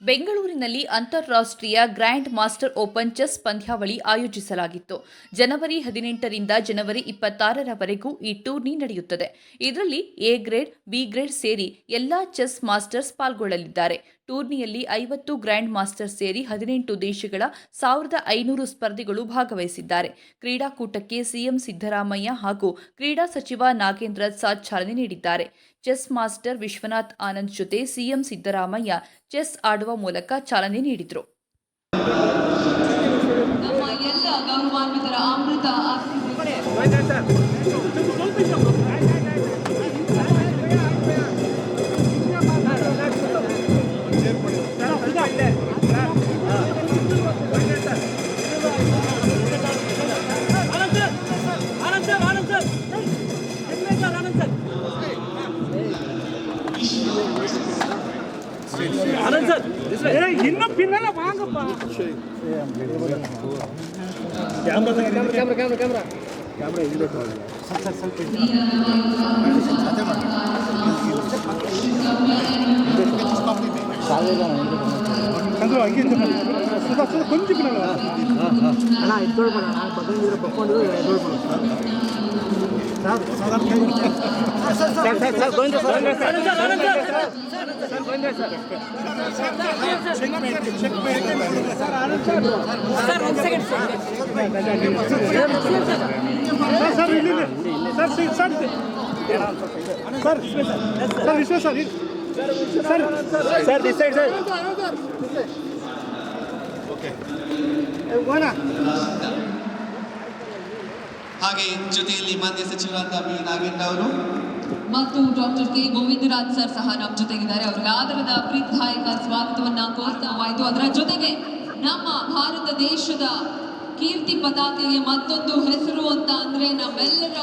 ಬೆಂಗಳೂರಿನಲ್ಲಿ ಅಂತಾರಾಷ್ಟ್ರೀಯ grand master open chess ಪಂದ್ಯಾವಳಿ ಆಯೋಜಿಸಲಾಗಿತ್ತು. ಜನವರಿ 18ರಿಂದ ಜನವರಿ 26ರವರೆಗೂ ಈ ಟೂರ್ನಿ ನಡೆಯುತ್ತದೆ. ಇದರಲ್ಲಿ ಎ ಗ್ರೇಡ್, ಬಿ ಗ್ರೇಡ್ ಸೇರಿ ಎಲ್ಲಾ ಚೆಸ್ ಮಾಸ್ಟರ್ಸ್ ಪಾಲ್ಗೊಳ್ಳಲಿದ್ದಾರೆ. ಟೂರ್ನಿಯಲ್ಲಿ 50 ಗ್ರ್ಯಾಂಡ್ ಮಾಸ್ಟರ್ಸ್ ಸೇರಿ 18 ದೇಶಗಳ 1500 ಸ್ಪರ್ಧಿಗಳು ಭಾಗವಹಿಸಿದ್ದಾರೆ. ಕ್ರೀಡಾಕೂಟಕ್ಕೆ ಸಿಎಂ ಸಿದ್ದರಾಮಯ್ಯ ಹಾಗೂ ಕ್ರೀಡಾ ಸಚಿವ ನಾಗೇಂದ್ರ ಸಾದ್ ಚಾಲನೆ ನೀಡಿದ್ದಾರೆ. ಚೆಸ್ ಮಾಸ್ಟರ್ ವಿಶ್ವನಾಥ್ ಆನಂದ್ ಜೊತೆ ಸಿಎಂ ಸಿದ್ದರಾಮಯ್ಯ ಚೆಸ್ ಆಡುವ ಮೂಲಕ ಚಾಲನೆ ನೀಡಿದರು. ನಮ್ಮ ಎಲ್ಲ ಗೌರವಾನ್ವಿತರ ಅಮೃತ இன்னும் பின்னால வாங்கப்பா. கேமரா இல்ல ಚಂದ್ರು ಹಂಗೆ ಕೊಂಚ ಬಿಡಲ್ಲ ಅಣ್ಣ ಇಟ್ಕೊಳ್ಬೇಡ. ನಾನು ಪಕ್ಕಂದಿದ್ರೆ ಬಕ್ಕೊಂಡು ಹಾಗೆ ಜೊತೆಯಲ್ಲಿ ಮಾನ್ಯ ಸಚಿವರಾದ ಬಿ ನಾಗೇಂದ್ರ ಅವರು ಮತ್ತು ಡಾಕ್ಟರ್ ಕೆ ಗೋವಿಂದರಾಜ್ ಸರ್ ಸಹ ನಮ್ಮ ಜೊತೆಗಿದ್ದಾರೆ. ಅವರಿಗೆ ಆದರದ ಪ್ರೀತಿದಾಯಕ ಸ್ವಾಗತವನ್ನ ಕೋರ್ತಾವಾಯಿತು. ಅದರ ಜೊತೆಗೆ ನಮ್ಮ ಭಾರತ ದೇಶದ ಕೀರ್ತಿ ಪತಾಕೆಗೆ ಮತ್ತೊಂದು ಹೆಸರು ಅಂತ ಅಂದ್ರೆ ನಮ್ಮೆಲ್ಲರ